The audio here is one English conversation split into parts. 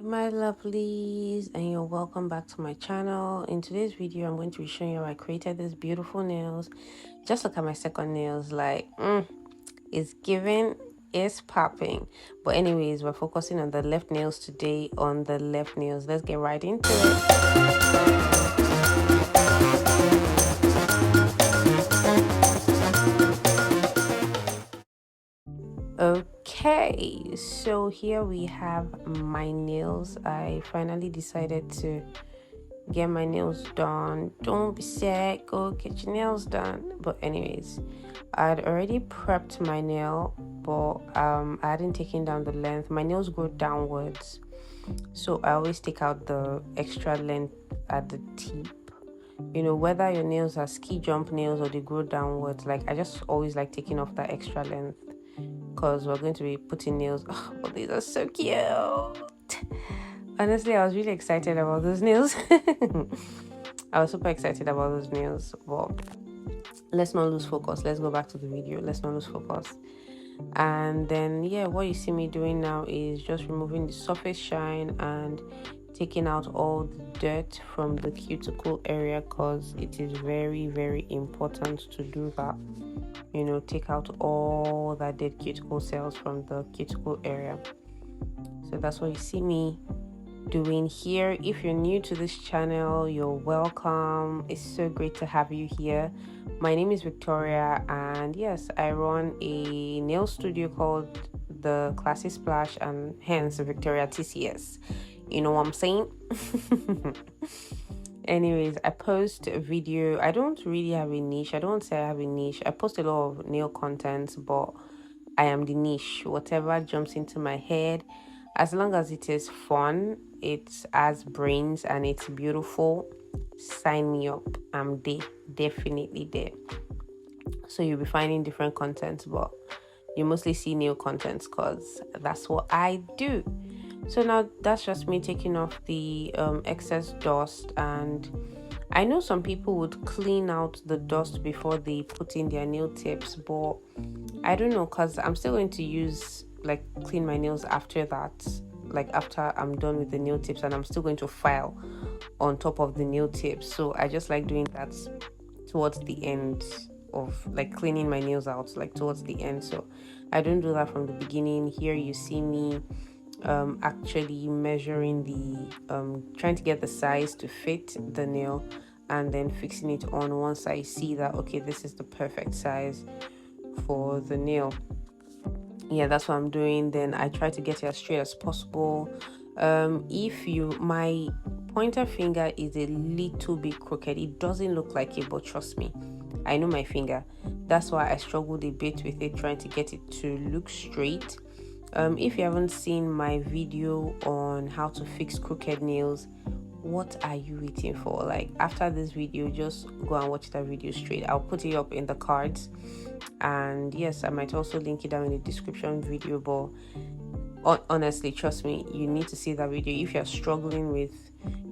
My lovelies, and you're welcome back to my channel. In today's video I'm going to be showing you how I created these beautiful nails. Just look at my second nails, like it's giving, it's popping. But anyways, we're focusing on the left nails today. On the left nails, let's get right into it. Okay, so here we have my nails. I finally decided to get my nails done. Don't be sad, go get your nails done. But anyways, I'd already prepped my nail, but I hadn't taken down the length. My nails go downwards, so I always take out the extra length at the tip. You know, whether your nails are ski jump nails or they grow downwards, like I just always like taking off that extra length because we're going to be putting nails. Oh, but these are so cute. Honestly, I was really excited about those nails. I was super excited about those nails. But let's not lose focus. Let's go back to the video. Let's not lose focus. And then, yeah, what you see me doing now is just removing the surface shine and taking out all the dirt from the cuticle area, because it is very, very important to do that. You know, take out all that dead cuticle cells from the cuticle area. So that's what you see me doing here. If you're new to this channel, you're welcome. It's so great to have you here. My name is Victoria, and yes, I run a nail studio called The ClassysPlash, and hence Victoria TCS. You know what I'm saying? Anyways, I post a video. I don't really have a niche. I don't say I have a niche. I post a lot of nail content, but I am the niche. Whatever jumps into my head, as long as it is fun, it has brains, and it's beautiful, sign me up. I'm there, definitely there. So you'll be finding different content, but you mostly see nail content because that's what I do. So now that's just me taking off the excess dust, and I know some people would clean out the dust before they put in their nail tips, but I don't know, because I'm still going to use clean my nails after that, after I'm done with the nail tips, and I'm still going to file on top of the nail tips. So I just like doing that towards the end of cleaning my nails out, towards the end. So I don't do that from the beginning. Here you see me actually measuring the trying to get the size to fit the nail, and then fixing it on once I see that okay, this is the perfect size for the nail. Yeah, that's what I'm doing. Then I try to get it as straight as possible. My pointer finger is a little bit crooked. It doesn't look like it, but trust me, I know my finger. That's why I struggled a bit with it, trying to get it to look straight. If you haven't seen my video on how to fix crooked nails, what are you waiting for? After this video, just go and watch that video straight. I'll put it up in the cards, and yes, I might also link it down in the description video. But honestly, trust me, you need to see that video if you're struggling with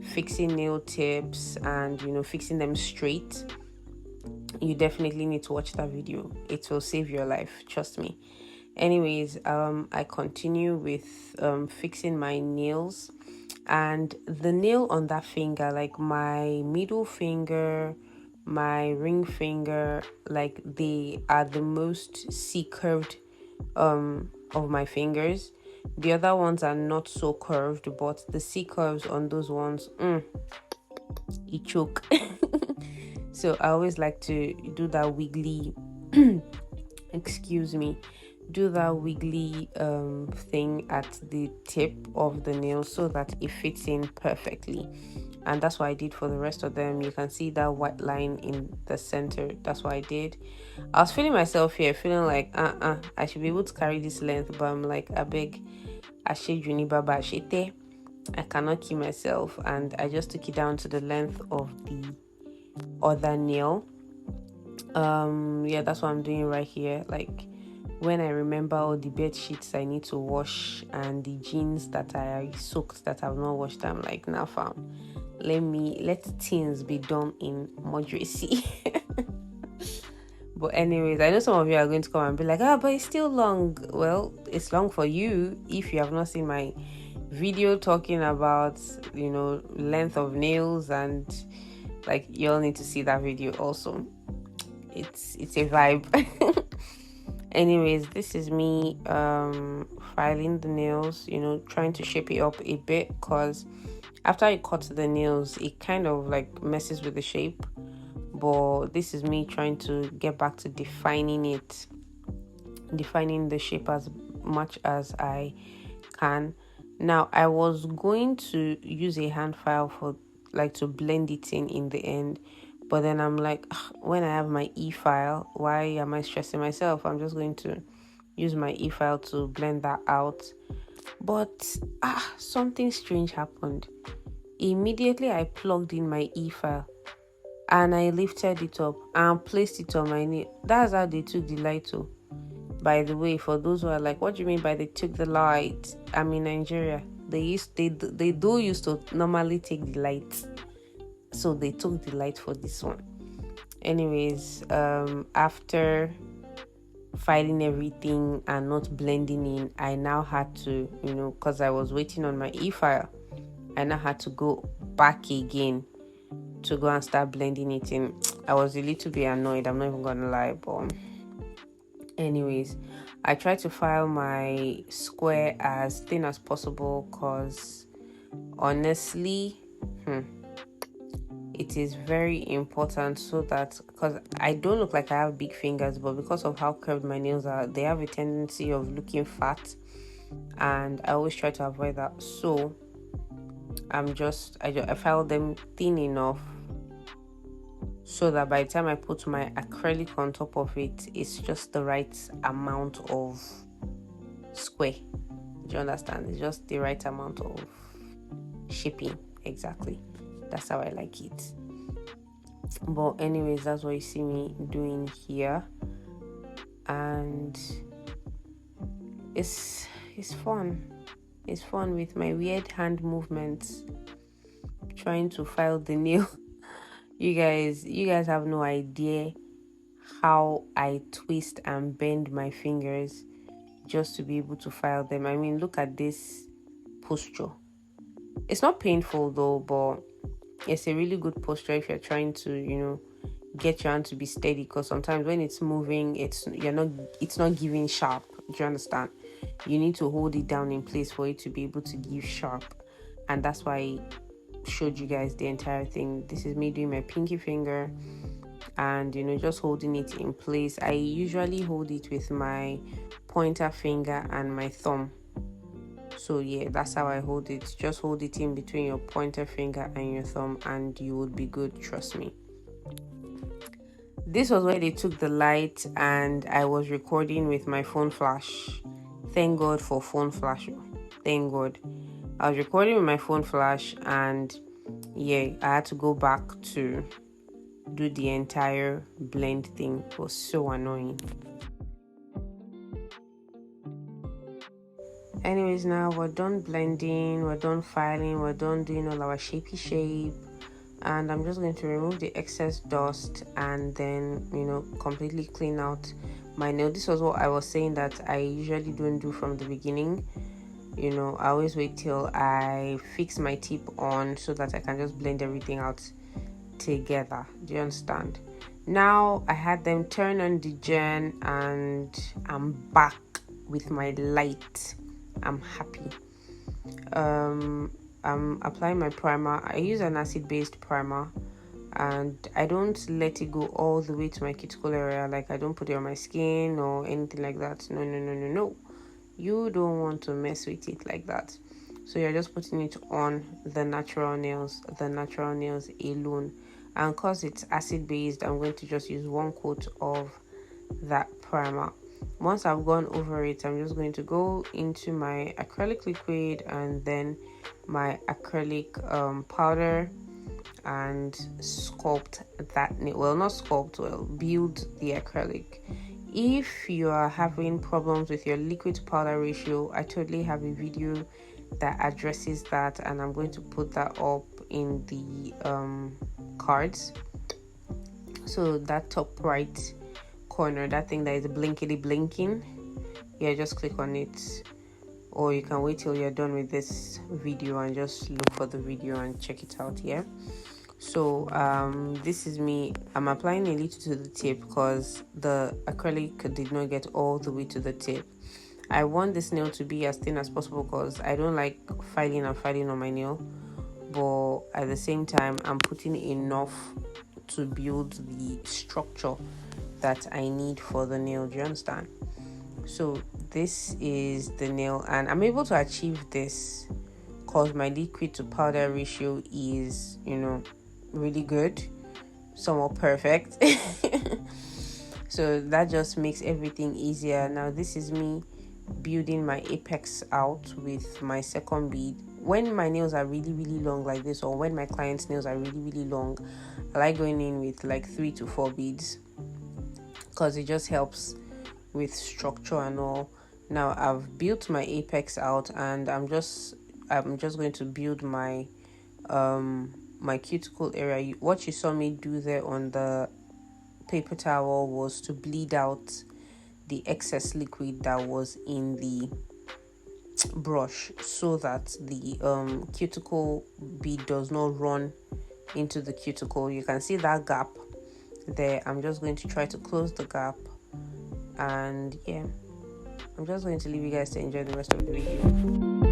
fixing nail tips and fixing them straight. You definitely need to watch that video. It will save your life, trust me. Anyways, I continue with fixing my nails, and the nail on that finger, my middle finger, my ring finger, they are the most C-curved of my fingers. The other ones are not so curved, but the C curves on those ones, it choke. So I always like to do that wiggly excuse me, do that wiggly thing at the tip of the nail so that it fits in perfectly. And that's what I did for the rest of them. You can see that white line in the center. That's what I did. I was feeling myself here, feeling like I should be able to carry this length, but I'm like, I beg, I cannot keep myself, and I just took it down to the length of the other nail. Yeah, that's what I'm doing right here. When I remember all the bed sheets I need to wash and the jeans that I soaked that I've not washed, I'm like, nah fam, let things be done in moderacy. But anyways, I know some of you are going to come and be like, but it's still long. Well, it's long for you if you have not seen my video talking about, length of nails, and like, you'll need to see that video also. It's a vibe. Anyways, this is me filing the nails, trying to shape it up a bit, because after you cut the nails, it kind of like messes with the shape. But this is me trying to get back to defining the shape as much as I can. Now, I was going to use a hand file for like to blend it in the end, but then I'm like, when I have my e-file, why am I stressing myself? I'm just going to use my e-file to blend that out. But something strange happened. Immediately I plugged in my e-file and I lifted it up and placed it on my nail. That's how they took the light too. By the way, for those who are like, what do you mean by they took the light? I'm in Nigeria. They do used to normally take the light, so they took the light for this one. Anyways, after filing everything and not blending in, I now had to, because I was waiting on my e-file, I now had to go back again to go and start blending it in. I was a little bit annoyed, I'm not even gonna lie, but anyways, I tried to file my square as thin as possible, because honestly, it is very important, so that, because I don't look like I have big fingers, but because of how curved my nails are, they have a tendency of looking fat, and I always try to avoid that. So I filed them thin enough so that by the time I put my acrylic on top of it, it's just the right amount of square. Do you understand? It's just the right amount of shaping. Exactly. That's how I like it. But anyways, that's what you see me doing here, and it's fun. It's fun with my weird hand movements, trying to file the nail. You guys have no idea how I twist and bend my fingers just to be able to file them. I mean, look at this posture. It's not painful though, but it's a really good posture if you're trying to, get your hand to be steady, because sometimes when it's moving, it's not giving sharp. Do you understand? You need to hold it down in place for it to be able to give sharp, and that's why I showed you guys the entire thing. This is me doing my pinky finger and just holding it in place. I usually hold it with my pointer finger and my thumb. So yeah, that's how I hold it. Just hold it in between your pointer finger and your thumb and you would be good, trust me. This was where they took the light and I was recording with my phone flash. Thank God for phone flash. Thank God. I was recording with my phone flash, and yeah, I had to go back to do the entire blend thing. It was so annoying. Anyways, now we're done blending, we're done filing, we're done doing all our shapey shape, and I'm just going to remove the excess dust and then completely clean out my nail. This was what I was saying that I usually don't do from the beginning. I always wait till I fix my tip on so that I can just blend everything out together. Do you understand? Now I had them turn on the gen and I'm back with my light. I'm happy. I'm applying my primer. I use an acid-based primer, and I don't let it go all the way to my cuticle area. Like, I don't put it on my skin or anything like that. No. You don't want to mess with it like that. So you're just putting it on the natural nails alone. And because it's acid-based, I'm going to just use one coat of that primer. Once I've gone over it, I'm just going to go into my acrylic liquid and then my acrylic powder and sculpt that nail. Well, not sculpt, build the acrylic. If you are having problems with your liquid to powder ratio, I totally have a video that addresses that, and I'm going to put that up in the cards. So that top right corner, that thing that is blinking, yeah, just click on it or you can wait till you're done with this video and just look for the video and check it out. Yeah, so this is me. I'm applying a little to the tip because the acrylic did not get all the way to the tip. I want this nail to be as thin as possible because I don't like filing on my nail, but at the same time I'm putting enough to build the structure that I need for the nail. Do you understand? So this is the nail, and I'm able to achieve this because my liquid to powder ratio is, really good, somewhat perfect. So that just makes everything easier. Now this is me building my apex out with my second bead. When my nails are really long like this, or when my client's nails are really long, I like going in with like 3 to 4 beads because it just helps with structure and all. Now I've built my apex out, and I'm just going to build my my cuticle area. What you saw me do there on the paper towel was to bleed out the excess liquid that was in the brush, so that the cuticle bead does not run into the cuticle. You can see that gap there. I'm just going to try to close the gap, and yeah, I'm just going to leave you guys to enjoy the rest of the video.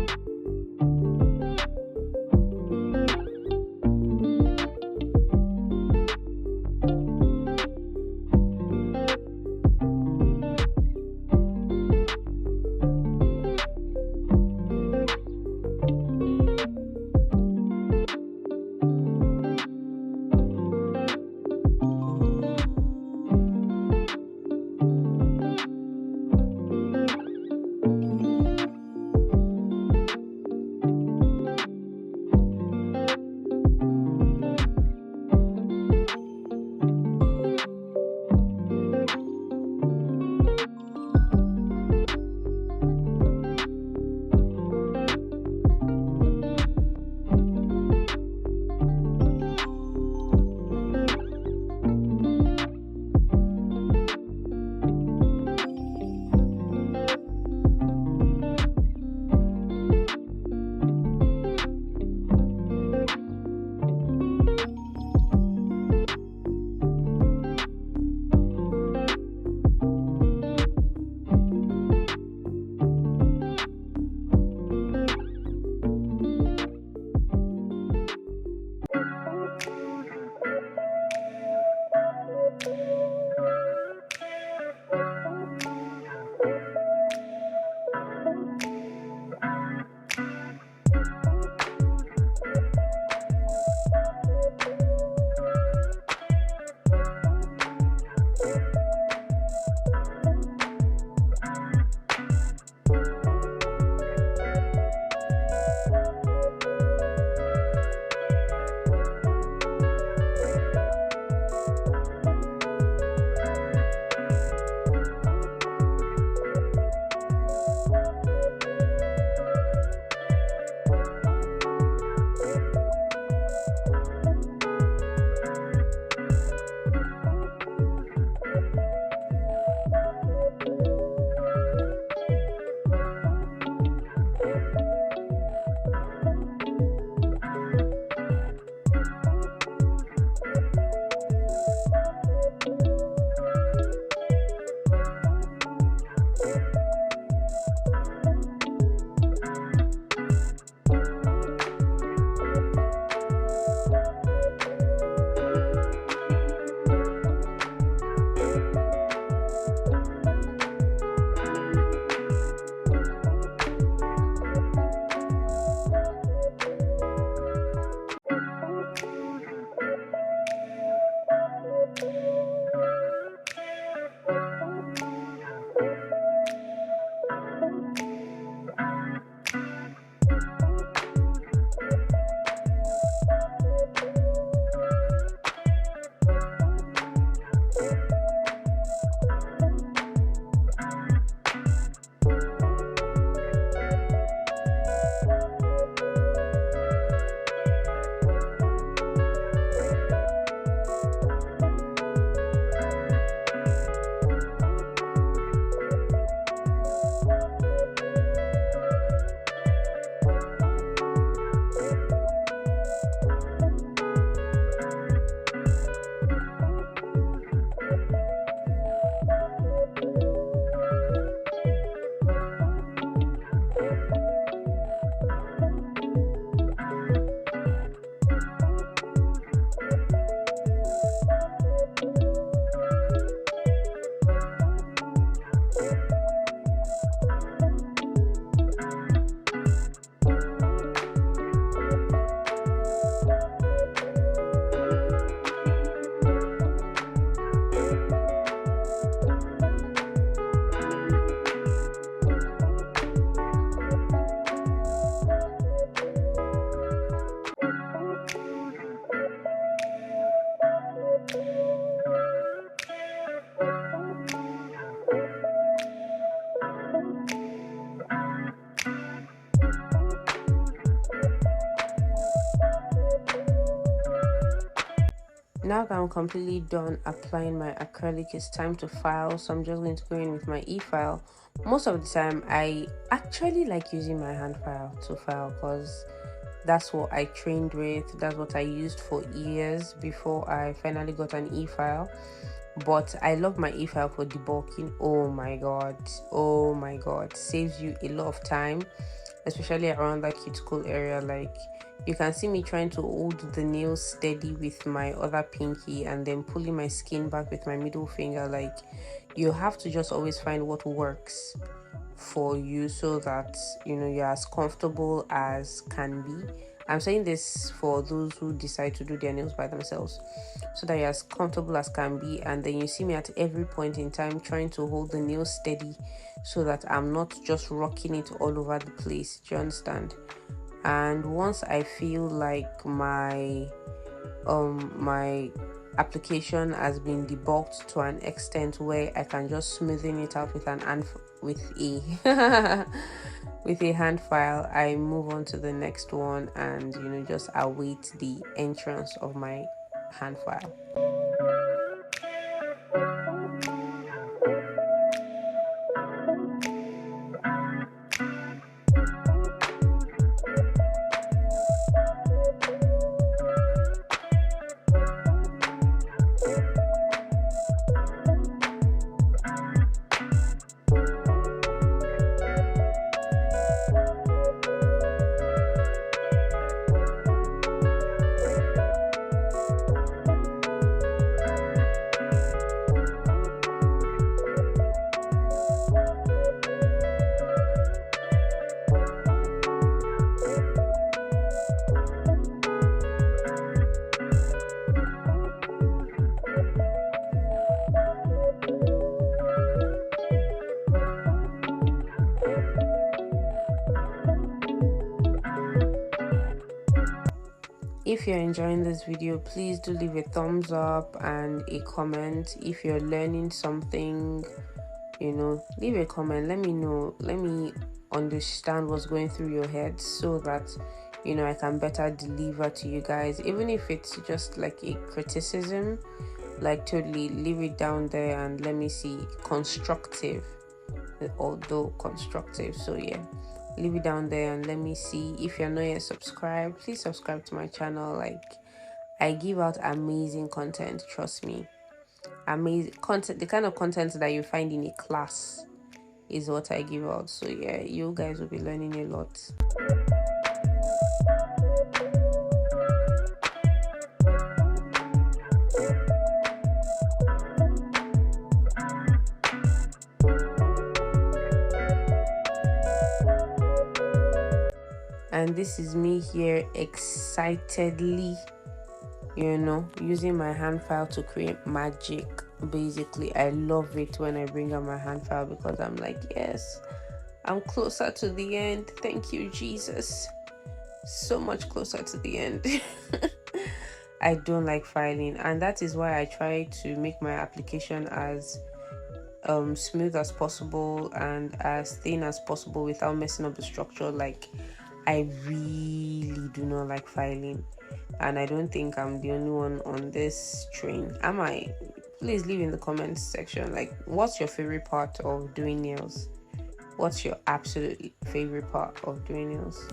Now that I'm completely done applying my acrylic, it's time to file. So I'm just going to go in with my e-file. Most of the time I actually like using my hand file to file because that's what I trained with, that's what I used for years before I finally got an e-file. But I love my e-file for debulking. Oh my god, saves you a lot of time, especially around that cuticle area. Like, you can see me trying to hold the nail steady with my other pinky and then pulling my skin back with my middle finger. Like, you have to just always find what works for you so that you're as comfortable as can be. I'm saying this for those who decide to do their nails by themselves, so that you're as comfortable as can be. And then you see me at every point in time trying to hold the nail steady so that I'm not just rocking it all over the place. Do you understand? And once I feel like my application has been debulked to an extent where I can just smoothen it out with a with a hand file, I move on to the next one and just await the entrance of my hand file. If you're enjoying this video, please do leave a thumbs up and a comment. If you're learning something, leave a comment. Let me know. Let me understand what's going through your head so that I can better deliver to you guys. Even if it's just like a criticism, like, totally leave it down there and let me see. Constructive, although constructive. So yeah, leave it down there and let me see. If you're not yet subscribed, please subscribe to my channel. Like, I give out amazing content, trust me. Amazing content, the kind of content that you find in a class is what I give out. So yeah, you guys will be learning a lot. And this is me here excitedly using my hand file to create magic. Basically, I love it when I bring out my hand file because I'm like, yes, I'm closer to the end. Thank you, Jesus. So much closer to the end. I don't like filing, and that is why I try to make my application as smooth as possible and as thin as possible without messing up the structure. Like, I really do not like filing, and I don't think I'm the only one on this train. Am I? Please leave in the comments section, like, what's your favorite part of doing nails? What's your absolute favorite part of doing nails?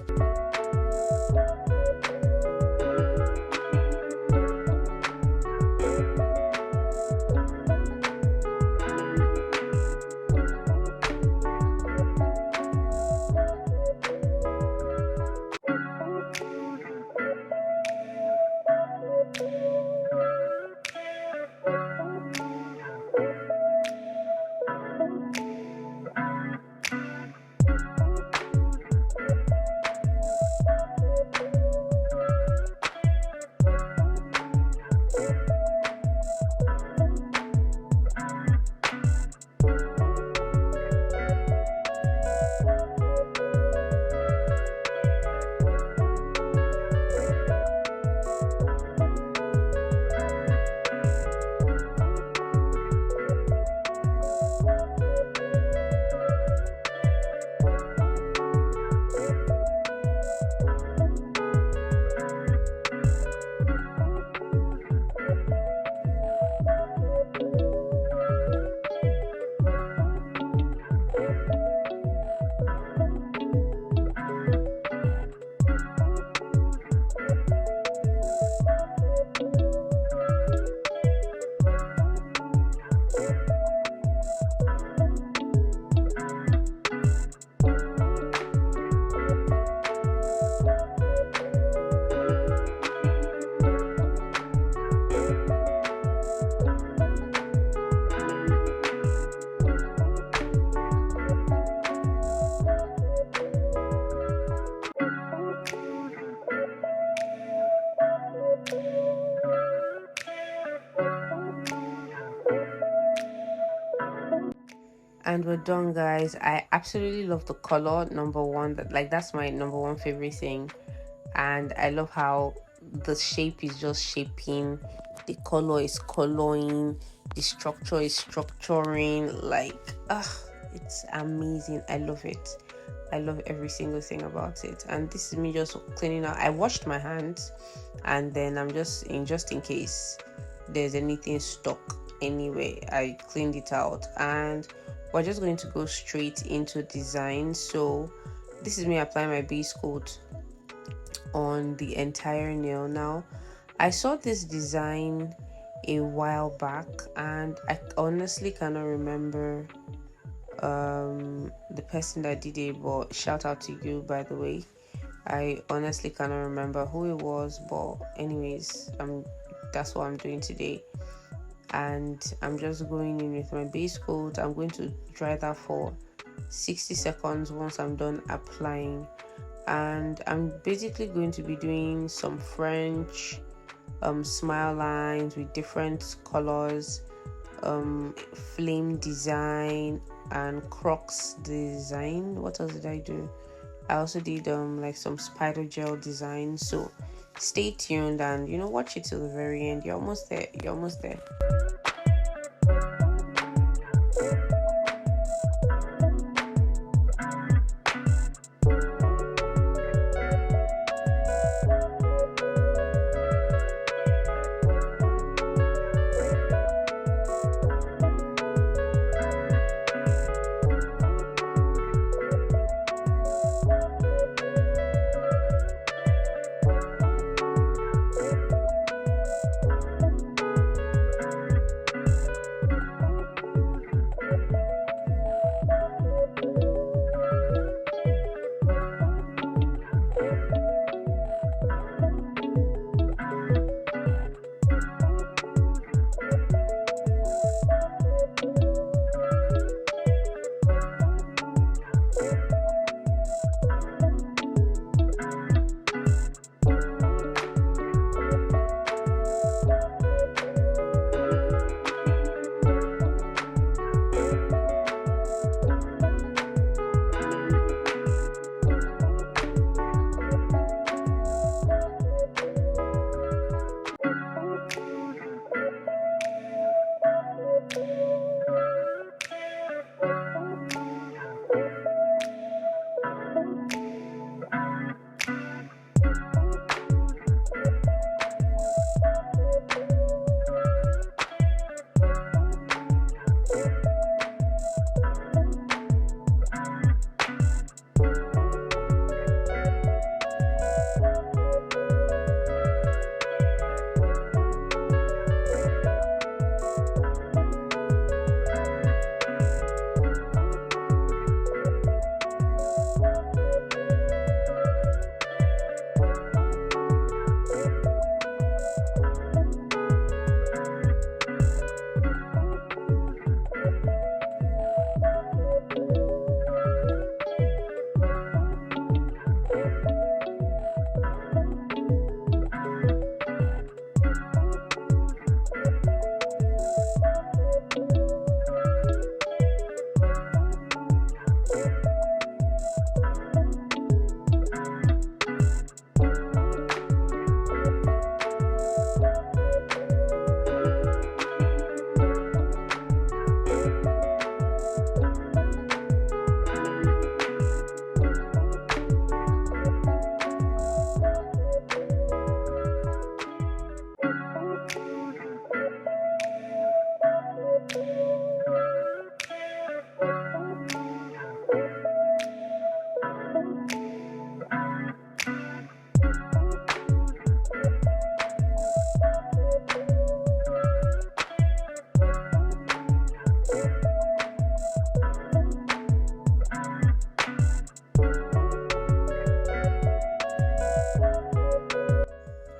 And we're done, guys. I absolutely love the color. Number one, that's my number one favorite thing. And I love how the shape is just shaping, the color is coloring, the structure is structuring. It's amazing. I love it. I love every single thing about it. And this is me just cleaning out. I washed my hands, and then I'm just in case there's anything stuck anyway, I cleaned it out. And we're just going to go straight into design. So this is me applying my base coat on the entire nail. Now, I saw this design a while back, and I honestly cannot remember the person that did it, but shout out to you, by the way. I honestly cannot remember who it was, but anyways, that's what I'm doing today. And I'm just going in with my base coat. I'm going to dry that for 60 seconds once I'm done applying. And I'm basically going to be doing some French smile lines with different colors, flame design, and crocs design. What else did I do? I also did like some spider gel design. So stay tuned and watch it till the very end. You're almost there.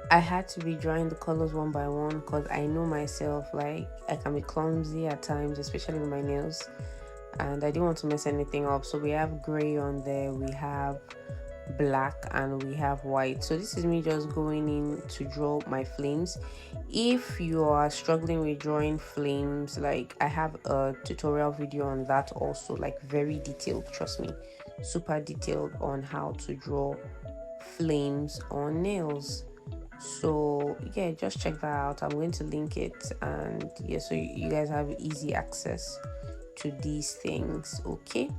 I had to be drawing the colors one by one because I know myself, like, I can be clumsy at times, especially with my nails, and I didn't want to mess anything up. So we have gray on there, we have black and we have white. So this is me just going in to draw my flames. If you are struggling with drawing flames, like I have a tutorial video on that also, like very detailed, trust me, super detailed on how to draw flames on nails. So yeah, just check that out. I'm going to link it, and yeah, so you guys have easy access to these things. Okay.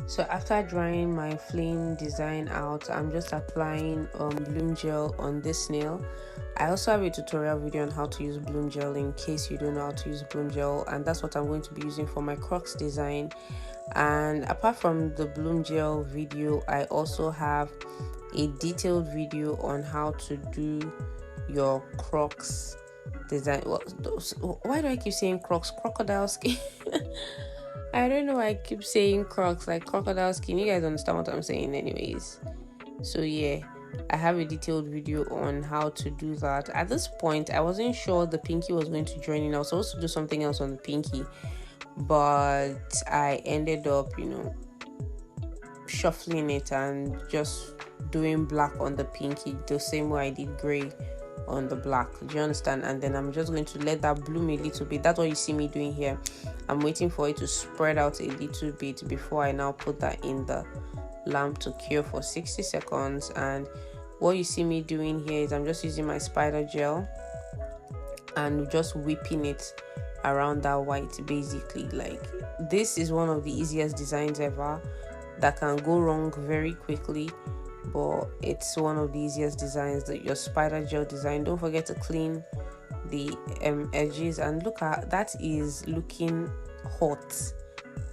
So after drying my flame design out, I'm just applying bloom gel on this nail. I also have a tutorial video on how to use bloom gel in case you don't know how to use bloom gel, and that's what I'm going to be using for my Crocs design. And apart from the bloom gel video, I also have a detailed video on how to do your Crocs design. Why do I keep saying Crocs? Crocodile skin. I don't know why I keep saying Crocs, like crocodile skin. You guys understand what I'm saying anyways. So yeah, I have a detailed video on how to do that. At this point, I wasn't sure the pinky was going to join in. I was supposed to do something else on the pinky, but I ended up, shuffling it and just doing black on the pinky the same way I did gray on the black. Do you understand? And then I'm just going to let that bloom a little bit. That's what you see me doing here. I'm waiting for it to spread out a little bit before I now put that in the lamp to cure for 60 seconds. And what you see me doing here is I'm just using my spider gel and just whipping it around that white. Basically, like, this is one of the easiest designs ever that can go wrong very quickly, but it's one of the easiest designs, that your spider gel design. Don't forget to clean the edges, and look at that, is looking hot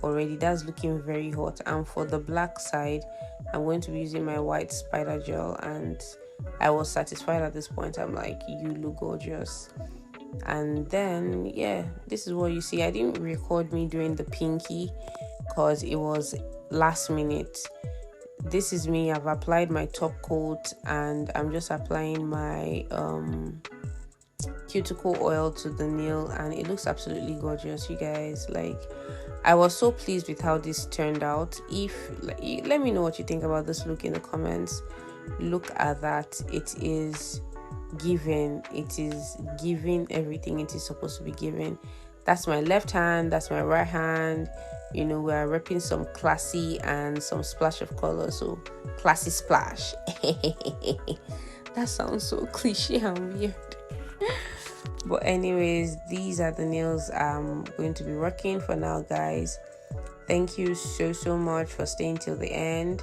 already. That's looking very hot. And for the black side, I'm going to be using my white spider gel, and I was satisfied at this point. I'm like, you look gorgeous. And then yeah, this is what you see. I didn't record me doing the pinky because it was last minute. This is me. I've applied my top coat and I'm just applying my cuticle oil to the nail, and it looks absolutely gorgeous, you guys. Like, I was so pleased with how this turned out. Let me know what you think about this look in the comments. Look at that. It is giving everything it is supposed to be giving. That's my left hand, that's my right hand. You know, we're repping some classy and some splash of color, so classy splash. That sounds so cliche and weird. But anyways, these are the nails I'm going to be rocking for now, guys. Thank you so much for staying till the end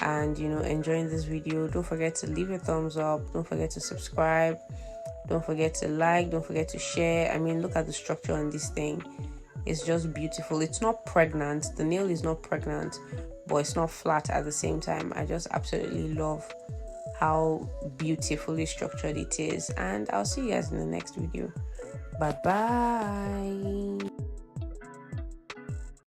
and, you know, enjoying this video. Don't forget to leave a thumbs up. Don't forget to subscribe. Don't forget to like. Don't forget to share. I mean, look at the structure on this thing. It's just beautiful. It's not pregnant. The nail is not pregnant, but it's not flat at the same time. I just absolutely love how beautifully structured it is. And I'll see you guys in the next video. Bye bye.